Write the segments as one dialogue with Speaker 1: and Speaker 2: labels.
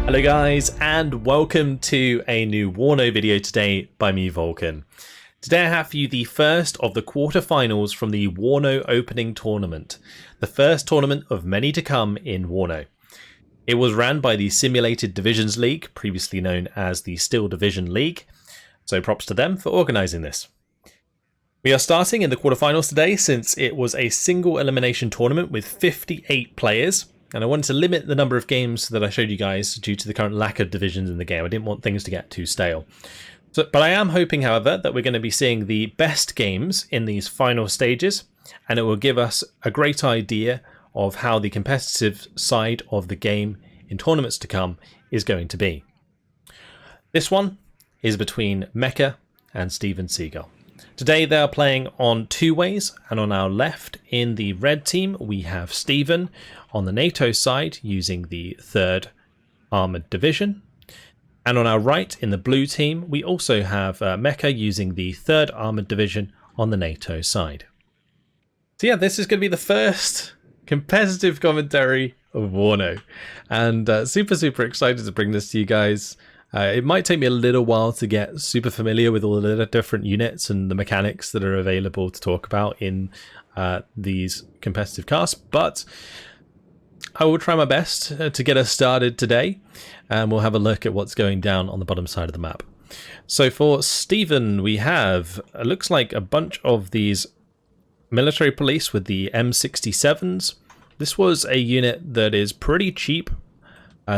Speaker 1: Hello guys, and welcome to a new WARNO video today by me, Vulcan. Today I have for you the first of the quarterfinals from the WARNO opening tournament, the first tournament of many to come in WARNO. It was ran by the Simulated Divisions League, previously known as the Steel Division League, so props to them for organising this. We are starting in the quarterfinals today since it was a single elimination tournament with 58 players. And I wanted to limit the number of games that I showed you guys due to the current lack of divisions in the game. I didn't want things to get too stale. But I am hoping, however, that we're going to be seeing the best games in these final stages, and it will give us a great idea of how the competitive side of the game in tournaments to come is going to be. This one is between Mecca and Seagull. Today they are playing on two ways, and on our left in the red team we have Stephen on the NATO side using the 3rd Armoured Division, and on our right in the blue team we also have Mecca using the 3rd Armoured Division on the NATO side. So yeah, this is going to be the first competitive commentary of WARNO, and super excited to bring this to you guys. It might take me a little while to get super familiar with all the different units and the mechanics that are available to talk about in these competitive casts, but I will try my best to get us started today, and we'll have a look at what's going down on the bottom side of the map. So for Stephen, we have, it looks like a bunch of these military police with the M67s. This was a unit that is pretty cheap.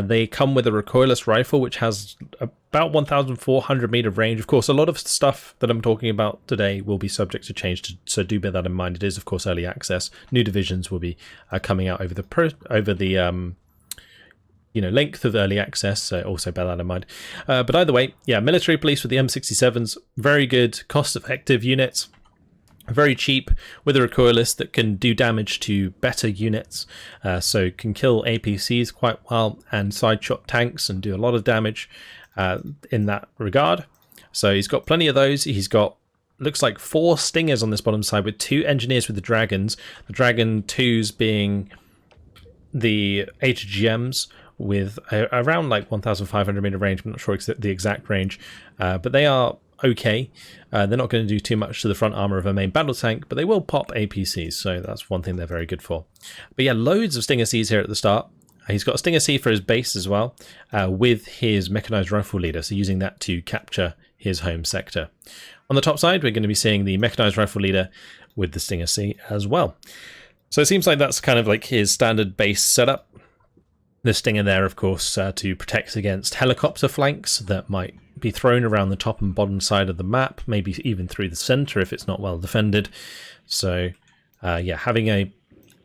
Speaker 1: They come with a recoilless rifle, which has about 1,400 meter range. Of course, a lot of stuff that I'm talking about today will be subject to change, so do bear that in mind. It is, of course, early access. New divisions will be coming out over the length of early access, so also bear that in mind. But either way, yeah, military police with the M67s, very good, cost-effective units. Very cheap with a recoilless that can do damage to better units, so can kill APCs quite well and side shot tanks and do a lot of damage in that regard. So he's got plenty of those. He's got, looks like 4 stingers on this bottom side with 2 engineers with the dragons. The dragon 2s being the HGMs with around like 1,500 meter range. I'm not sure the exact range, but they are okay. They're not going to do too much to the front armor of a main battle tank, but they will pop APCs, so that's one thing they're very good for. But yeah, loads of Stinger Cs here at the start. He's got a Stinger C for his base as well, with his mechanized rifle leader, so using that to capture his home sector. On the top side, we're going to be seeing the mechanized rifle leader with the Stinger C as well. So it seems like that's kind of like his standard base setup. The Stinger there, of course, to protect against helicopter flanks that might be thrown around the top and bottom side of the map, maybe even through the center if it's not well defended. So yeah, having a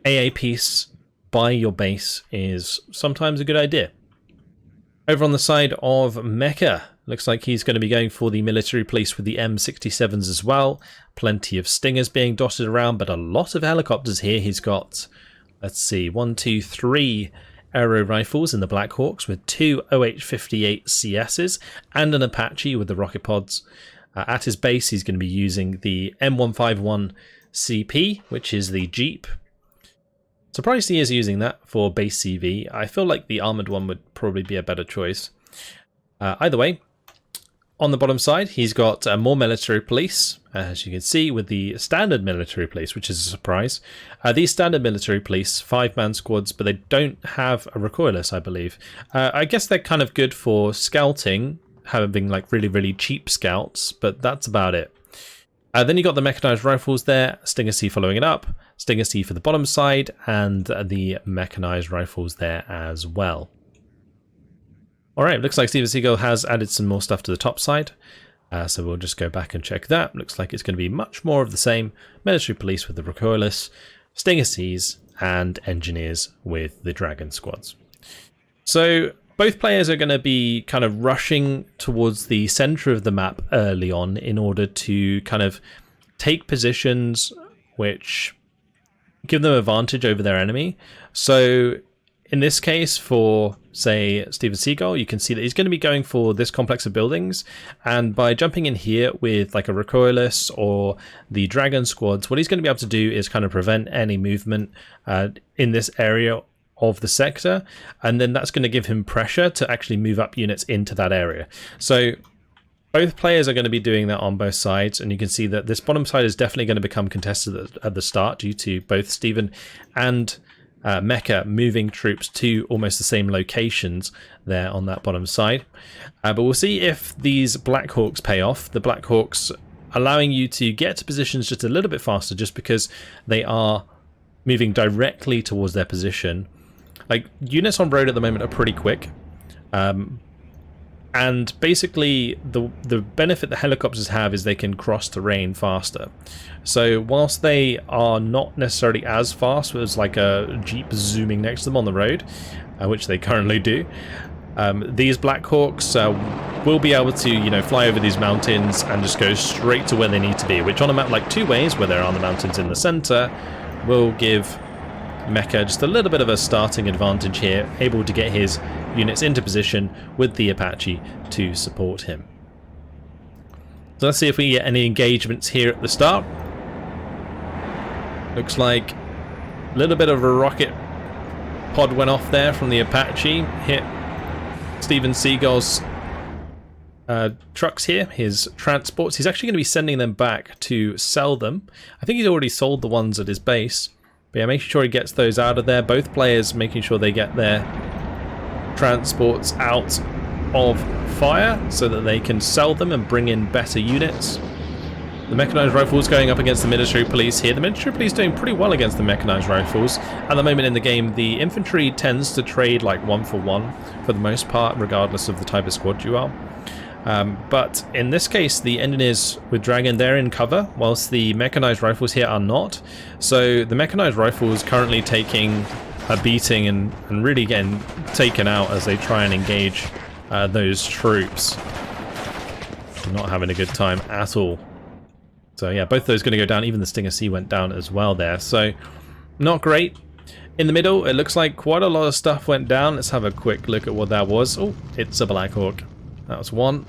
Speaker 1: AA piece by your base is sometimes a good idea. Over on the side of Mecca, looks like he's going to be going for the military police with the M67s as well. Plenty of Stingers being dotted around, but a lot of helicopters here. He's got, let's see, 1, 2, 3 aero rifles in the Black Hawks with 2 OH-58 CSs and an Apache with the rocket pods. At his base, he's going to be using the M151 CP, which is the Jeep. Surprised he is using that for base CV. I feel like the armored one would probably be a better choice. Either way, on the bottom side, he's got more military police, as you can see, with the standard military police, which is a surprise. These standard military police, 5-man squads, but they don't have a recoilless, I believe. I guess they're kind of good for scouting, having like really cheap scouts, but that's about it. Then you got the mechanized rifles there, Stinger C following it up, Stinger C for the bottom side, and the mechanized rifles there as well. Alright, looks like Steven Seagull has added some more stuff to the top side, so we'll just go back and check that. Looks like it's going to be much more of the same. Military police with the recoilless, Stinger Cs, and engineers with the Dragon squads. So both players are going to be kind of rushing towards the center of the map early on in order to kind of take positions which give them advantage over their enemy. So in this case, for, say, Steven Seagull, you can see that he's going to be going for this complex of buildings, and by jumping in here with like a recoilless or the dragon squads, what he's going to be able to do is kind of prevent any movement in this area of the sector, and then that's going to give him pressure to actually move up units into that area. So both players are going to be doing that on both sides, and you can see that this bottom side is definitely going to become contested at the start due to both Stephen and Mecca moving troops to almost the same locations there on that bottom side. But we'll see if these Black Hawks pay off. The Black Hawks allowing you to get to positions just a little bit faster just because they are moving directly towards their position. Like, units on road at the moment are pretty quick. And basically, the benefit that helicopters have is they can cross terrain faster. So whilst they are not necessarily as fast as like a Jeep zooming next to them on the road, which they currently do, these Black Hawks will be able to, you know, fly over these mountains and just go straight to where they need to be, which on a map like Two Ways, where there are the mountains in the center, will give Mecca just a little bit of a starting advantage here, able to get his units into position with the Apache to support him. So let's see if we get any engagements here at the start. Looks like a little bit of a rocket pod went off there from the Apache, hit Steven Seagull's trucks here, his transports. He's actually going to be sending them back to sell them. I think he's already sold the ones at his base. But yeah, making sure he gets those out of there. Both players making sure they get their transports out of fire so that they can sell them and bring in better units. The mechanized rifles going up against the military police here. The military police doing pretty well against the mechanized rifles. At the moment in the game, the infantry tends to trade like 1-for-1 for the most part, regardless of the type of squad you are. But in this case, the engineers with Dragon, they're in cover, whilst the mechanized rifles here are not. So the mechanized rifles currently taking a beating and really getting taken out as they try and engage those troops. Not having a good time at all. So yeah, both of those going to go down. Even the Stinger C went down as well there. So not great. In the middle, it looks like quite a lot of stuff went down. Let's have a quick look at what that was. Oh, it's a Black Hawk. That was one.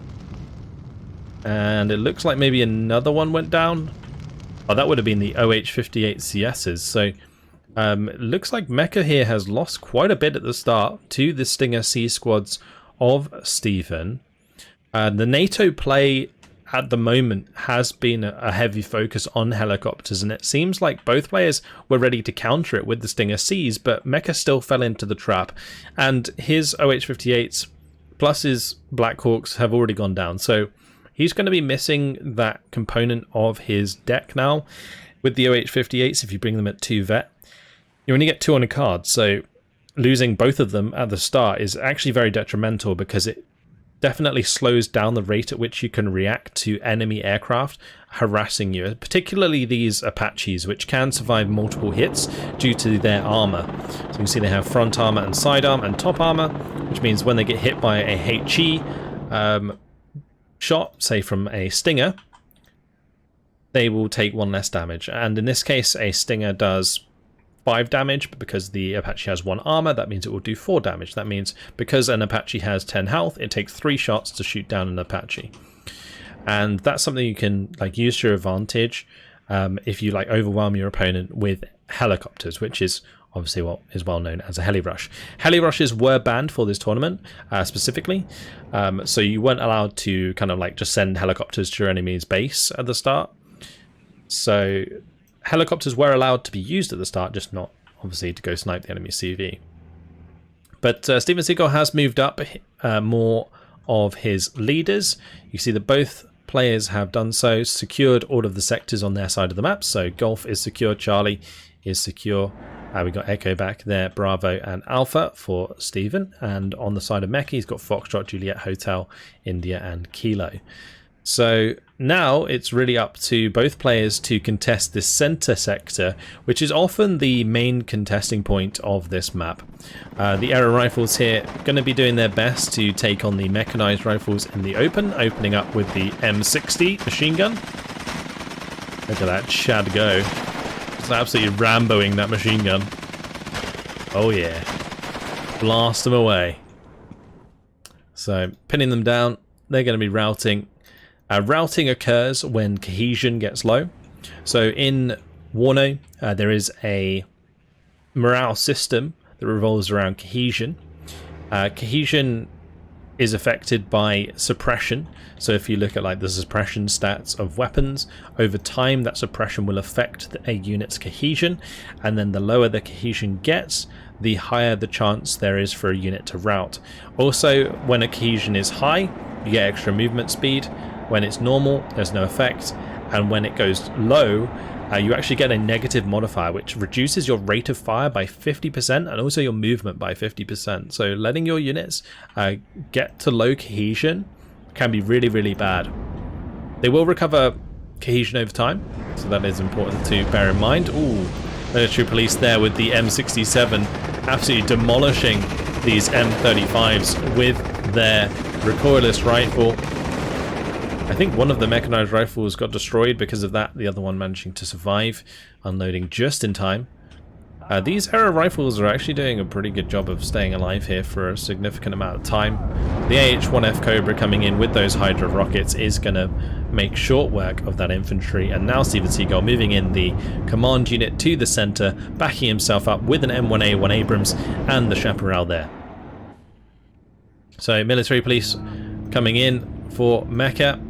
Speaker 1: And it looks like maybe another one went down. Oh, that would have been the OH-58 CSs. So it looks like Mecca here has lost quite a bit at the start to the Stinger C squads of Stephen. The NATO play at the moment has been a heavy focus on helicopters, and it seems like both players were ready to counter it with the Stinger Cs, but Mecca still fell into the trap, and his OH-58s plus his Black Hawks have already gone down, so he's going to be missing that component of his deck now. With the OH-58s, if you bring them at 2 vet, you only get 2 on a card, so losing both of them at the start is actually very detrimental because it definitely slows down the rate at which you can react to enemy aircraft harassing you, particularly these Apaches, which can survive multiple hits due to their armor. So you can see they have front armor and side armor and top armor, which means when they get hit by a HE shot, say from a Stinger, they will take 1 less damage. And in this case, a Stinger does 5 damage, but because the Apache has 1 armor, that means it will do 4 damage. That means because an Apache has 10 health, it takes 3 shots to shoot down an Apache. And that's something you can like use to your advantage if you like overwhelm your opponent with helicopters, which is obviously what is well known as a Heli Rush. Heli Rushes were banned for this tournament specifically, so you weren't allowed to kind of like just send helicopters to your enemy's base at the start. So helicopters were allowed to be used at the start, just not obviously to go snipe the enemy CV. But Steven Seagull has moved up more of his leaders. You see that both players have done so, secured all of the sectors on their side of the map. So Golf is secure, Charlie is secure. We got Echo back there, Bravo and Alpha for Stephen. And on the side of Mecca, he's got Foxtrot, Juliet, Hotel, India and Kilo. So now it's really up to both players to contest this center sector, which is often the main contesting point of this map. The aero rifles here are going to be doing their best to take on the mechanized rifles in the open, opening up with the M60 machine gun. Look at that Chad go. It's absolutely Ramboing that machine gun. Oh yeah. Blast them away. So pinning them down, they're going to be routing. Routing occurs when cohesion gets low. So in WARNO, there is a morale system that revolves around cohesion. Cohesion is affected by suppression. So if you look at like the suppression stats of weapons, over time that suppression will affect a unit's cohesion, and then the lower the cohesion gets, the higher the chance there is for a unit to rout. Also, when a cohesion is high, you get extra movement speed. When it's normal, there's no effect, and when it goes low, you actually get a negative modifier, which reduces your rate of fire by 50% and also your movement by 50%. So letting your units get to low cohesion can be really, really bad. They will recover cohesion over time, so that is important to bear in mind. Ooh, military police there with the M67 absolutely demolishing these M35s with their recoilless rifle. I think one of the mechanized rifles got destroyed because of that, the other one managing to survive, unloading just in time. These era rifles are actually doing a pretty good job of staying alive here for a significant amount of time. The AH-1F Cobra coming in with those Hydra rockets is going to make short work of that infantry, and now Steven Seagull moving in the command unit to the center, backing himself up with an M1A1 Abrams and the Chaparral there. So military police coming in for Mecca.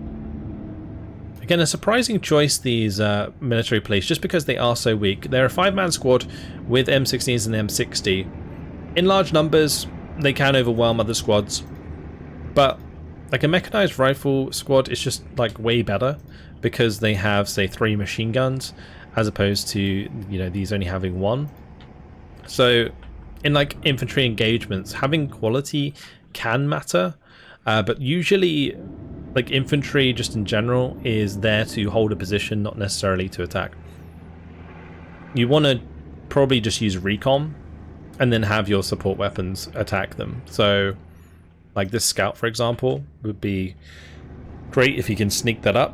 Speaker 1: Again, a surprising choice, these military police, just because they are so weak. They're a 5-man squad with M16s and M60. In large numbers, they can overwhelm other squads, but like a mechanized rifle squad is just like way better because they have, say, 3 machine guns as opposed to, you know, these only having 1. So in like infantry engagements, having quality can matter, but usually like infantry just in general is there to hold a position, not necessarily to attack. You want to probably just use recon and then have your support weapons attack them. So like this scout, for example, would be great if he can sneak that up,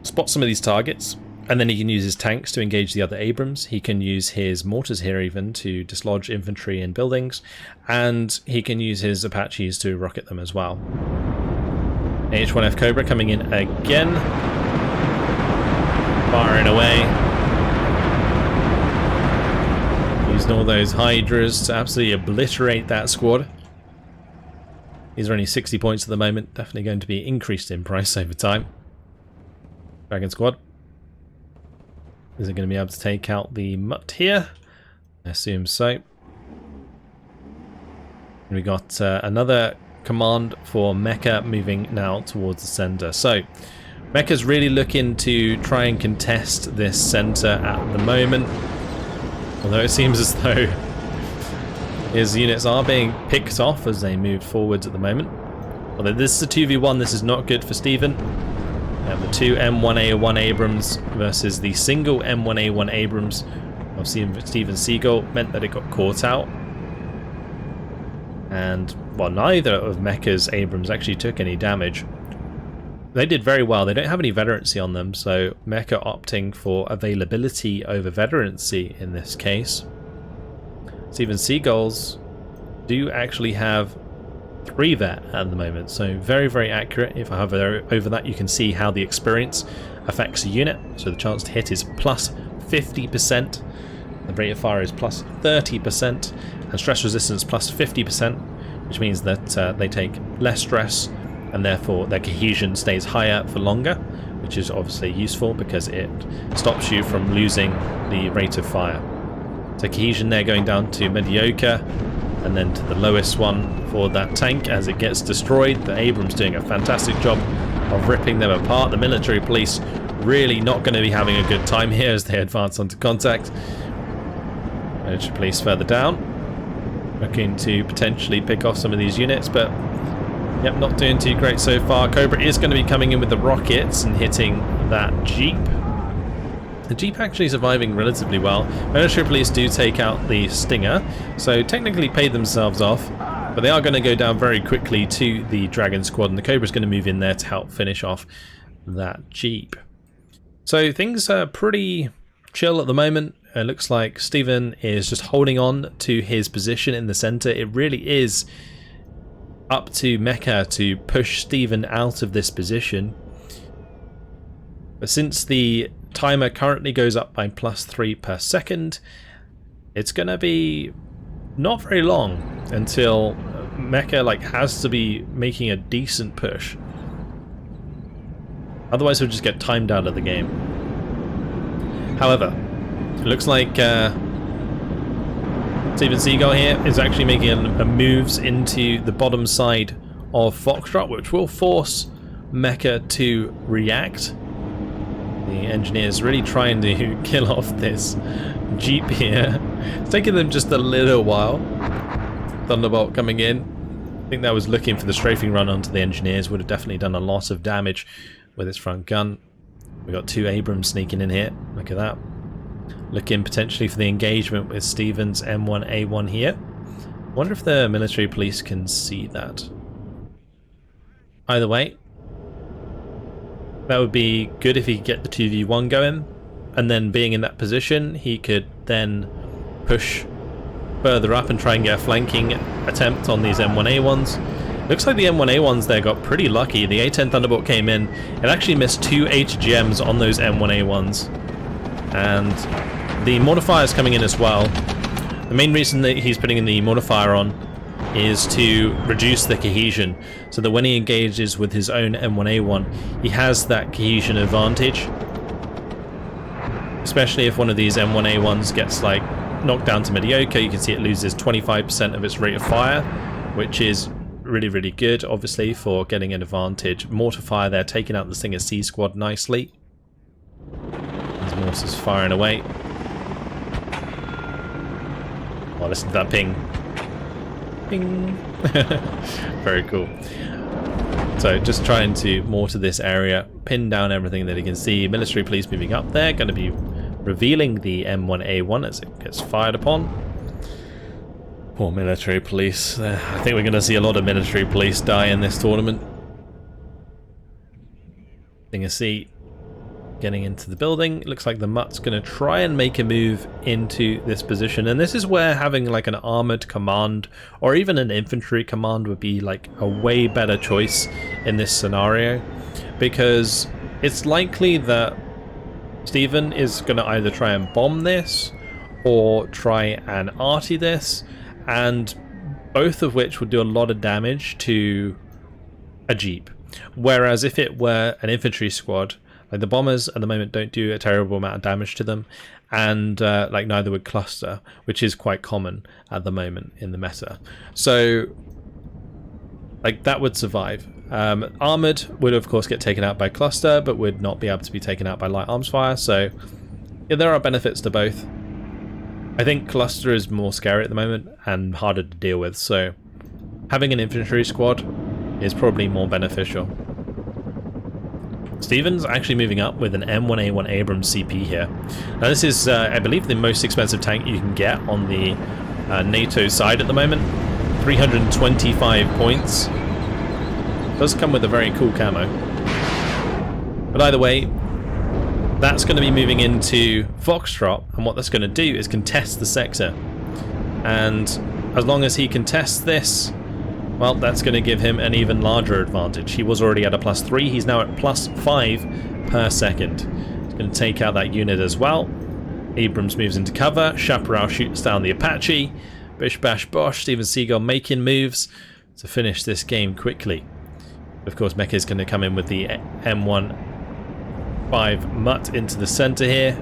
Speaker 1: spot some of these targets, and then he can use his tanks to engage the other Abrams. He can use his mortars here even to dislodge infantry in buildings, and he can use his Apaches to rocket them as well. AH-1F Cobra coming in again, firing away, using all those Hydras to absolutely obliterate that squad. These are only 60 points at the moment, definitely going to be increased in price over time. Dragon squad. Is it going to be able to take out the mutt here? I assume so. We got another command for Mecca moving now towards the center. So Mecca's really looking to try and contest this center at the moment, although it seems as though his units are being picked off as they move forwards at the moment. Although this is a 2v1, this is not good for Steven. We have the 2 M1A1 Abrams versus the single M1A1 Abrams of Steven Seagull, meant that it got caught out. And, well, neither of Mecca's Abrams actually took any damage. They did very well. They don't have any veterancy on them, so Mecca opting for availability over veterancy in this case. Steven Seagulls do actually have 3 vet at the moment, so very, very accurate. If I hover over that, you can see how the experience affects a unit. So the chance to hit is plus 50%. The rate of fire is plus 30%, and stress resistance plus 50%, which means that they take less stress, and therefore their cohesion stays higher for longer, which is obviously useful because it stops you from losing the rate of fire. So cohesion there going down to mediocre, and then to the lowest one for that tank as it gets destroyed. The Abrams doing a fantastic job of ripping them apart. The military police really not going to be having a good time here as they advance onto contact. Military police further down, looking to potentially pick off some of these units, but yep, not doing too great so far. Cobra is going to be coming in with the rockets and hitting that Jeep. The Jeep actually surviving relatively well. Military police do take out the Stinger, so technically paid themselves off, but they are going to go down very quickly to the Dragon squad, and the Cobra is going to move in there to help finish off that Jeep. So things are pretty chill at the moment. It looks like Steven is just holding on to his position in the center. It really is up to Mecca to push Steven out of this position. But since the timer currently goes up by +3 per second, it's going to be not very long until Mecca like has to be making a decent push. Otherwise he'll just get timed out of the game. However, it looks like Steven Seagull here is actually making a moves into the bottom side of Foxtrot, which will force Mecca to react. The engineers really trying to kill off this Jeep here. It's taking them just a little while. Thunderbolt coming in. I think that was looking for the strafing run onto the engineers. Would have definitely done a lot of damage with its front gun. We got 2 Abrams sneaking in here. Look at that. Looking potentially for the engagement with Stevens M1A1 here. Wonder if the military police can see that. Either way, that would be good if he could get the 2v1 going, and then being in that position he could then push further up and try and get a flanking attempt on these M1A1s. Looks like the M1A1s there got pretty lucky. The A10 Thunderbolt came in and actually missed 2 HGMs on those M1A1s, and the mortifier is coming in as well. The main reason that he's putting in the mortifier on is to reduce the cohesion, so that when he engages with his own M1A1 he has that cohesion advantage, especially if one of these M1A1s gets like knocked down to mediocre. You can see it loses 25% of its rate of fire, which is really good obviously for getting an advantage. Mortar there taking out the Stinger C squad nicely. As Morse is firing away. Oh, listen to that ping. Ping. Very cool. So just trying to mortar this area, pin down everything that you can see. Military police moving up there, going to be revealing the M1A1 as it gets fired upon. Poor military police. I think we're going to see a lot of military police die in this tournament. Stinger C getting into the building. It looks like the Mutt's going to try and make a move into this position, and this is where having like an armored command or even an infantry command would be like a way better choice in this scenario, because it's likely that Steven is going to either try and bomb this or try and arty this, and both of which would do a lot of damage to a Jeep. Whereas if it were an infantry squad, like the bombers at the moment don't do a terrible amount of damage to them, and like neither would cluster, which is quite common at the moment in the meta. So like that would survive. Armored would of course get taken out by cluster, but would not be able to be taken out by light arms fire. So yeah, there are benefits to both. I think cluster is more scary at the moment and harder to deal with, so having an infantry squad is probably more beneficial. Stevens actually moving up with an M1A1 Abrams CP here. Now this is, I believe, the most expensive tank you can get on the NATO side at the moment. 325 points. Does come with a very cool camo. But either way, that's going to be moving into Foxtrot, and what that's going to do is contest the sector. And as long as he contests this, well, that's going to give him an even larger advantage. He was already at a +3, he's now at +5 per second. He's going to take out that unit as well. Abrams moves into cover, Chaparral shoots down the Apache, bish bash bosh, Steven Seagull making moves to finish this game quickly. Of course, Mecca is going to come in with the M15 Mutt into the center here.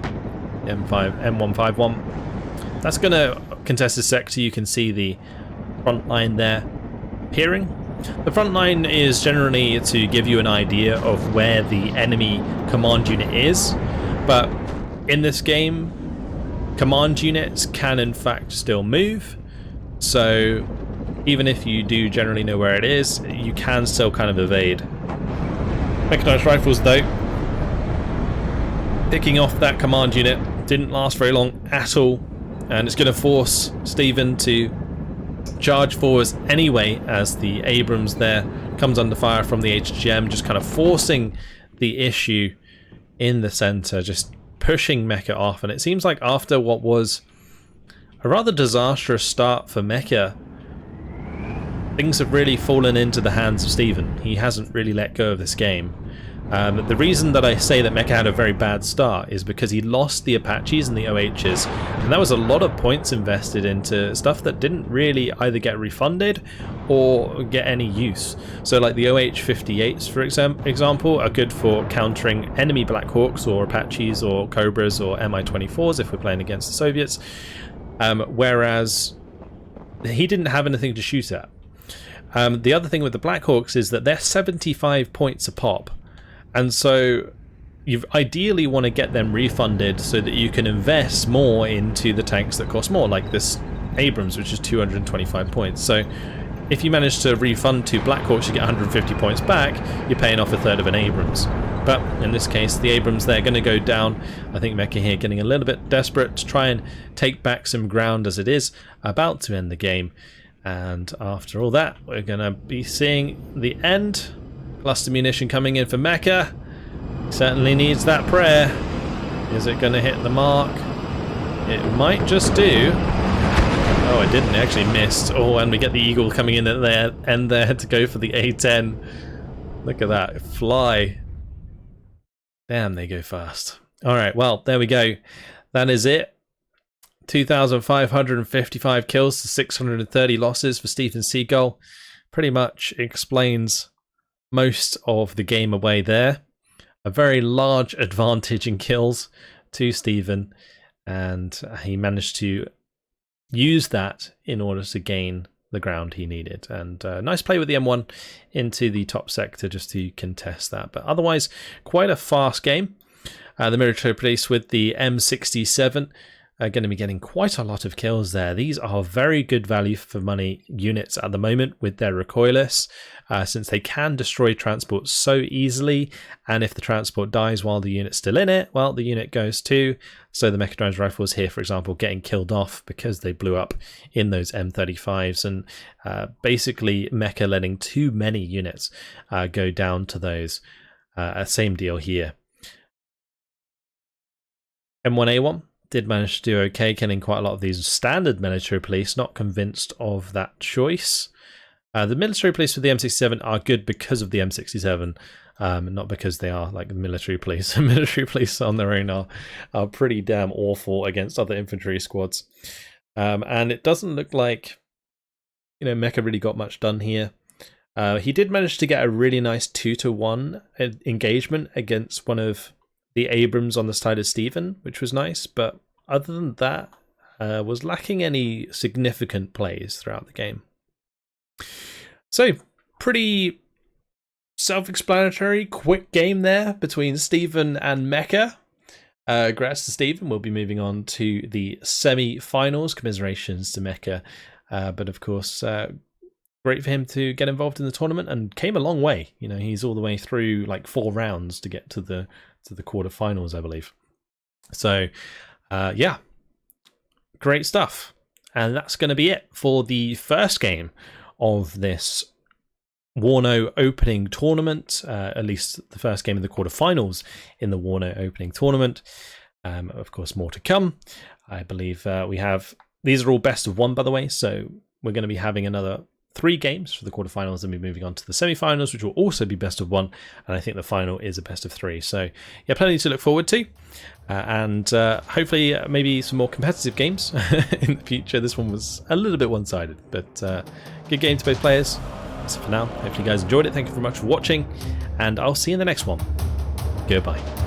Speaker 1: M151. That's going to contest the sector. You can see the front line there appearing. The front line is generally to give you an idea of where the enemy command unit is, but in this game, command units can in fact still move. So even if you do generally know where it is, you can still kind of evade. Mechanized rifles though, picking off that command unit didn't last very long at all, and it's going to force Steven to charge forwards anyway as the Abrams there comes under fire from the HGM, just kind of forcing the issue in the center, just pushing Mecca off. And it seems like after what was a rather disastrous start for Mecca, things have really fallen into the hands of Steven. He hasn't really let go of this game. The reason that I say that Mecca had a very bad start is because he lost the Apaches and the OHs, and that was a lot of points invested into stuff that didn't really either get refunded or get any use. So like the OH-58s, for example, are good for countering enemy Black Hawks or Apaches or Cobras or Mi-24s if we're playing against the Soviets, whereas he didn't have anything to shoot at. The other thing with the Black Hawks is that they're 75 points a pop. And so you ideally want to get them refunded so that you can invest more into the tanks that cost more, like this Abrams, which is 225 points. So if you manage to refund 2 Black Hawks, you get 150 points back, you're paying off a third of an Abrams. But in this case, the Abrams, they're going to go down. I think Mecca here getting a little bit desperate to try and take back some ground as it is about to end the game. And after all that, we're going to be seeing the end. Cluster munition coming in for Mecca. Certainly needs that prayer. Is it going to hit the mark? It might just do. Oh, it didn't. It actually missed. Oh, and we get the Eagle coming in at the end there to go for the A-10. Look at that. Fly. Damn, they go fast. All right, well, there we go. That is it. 2,555 kills to 630 losses for Stephen Seagull. Pretty much explains most of the game away there. A very large advantage in kills to Stephen, and he managed to use that in order to gain the ground he needed. And nice play with the M1 into the top sector just to contest that. But otherwise, quite a fast game. The military police with the M67 are going to be getting quite a lot of kills there. These are very good value for money units at the moment with their recoilless, since they can destroy transport so easily, and if the transport dies while the unit's still in it, well, the unit goes too. So the mechanized rifles here, for example, getting killed off because they blew up in those M35s, and basically Mecca letting too many units go down to those. Same deal here. M1A1 did manage to do okay, killing quite a lot of these standard military police. Not convinced of that choice. The military police with the M67 are good because of the M67, not because they are like military police. Military police on their own are pretty damn awful against other infantry squads. And it doesn't look like, you know, Mecca really got much done here. He did manage to get a really nice 2-to-1 engagement against one of the Abrams on the side of Stephen, which was nice, but other than that, was lacking any significant plays throughout the game. So, pretty self-explanatory, quick game there between Stephen and Mecca. Congrats to Stephen. We'll be moving on to the semi-finals. Commiserations to Mecca. But of course, great for him to get involved in the tournament, and came a long way. You know, he's all the way through like 4 rounds to get to the quarterfinals, I believe. So, yeah, great stuff. And that's going to be it for the first game of this WARNO opening tournament, at least the first game of the quarterfinals in the WARNO opening tournament. Of course, more to come. I believe we have, these are all best of 1, by the way, so we're going to be having another 3 games for the quarterfinals, and we're moving on to the semi-finals, which will also be best of 1, and I think the final is a best of 3. So yeah, plenty to look forward to, and hopefully maybe some more competitive games in the future. This one was a little bit one-sided, but good game to both players. So for now, hopefully you guys enjoyed it. Thank you very much for watching, and I'll see you in the next one. Goodbye.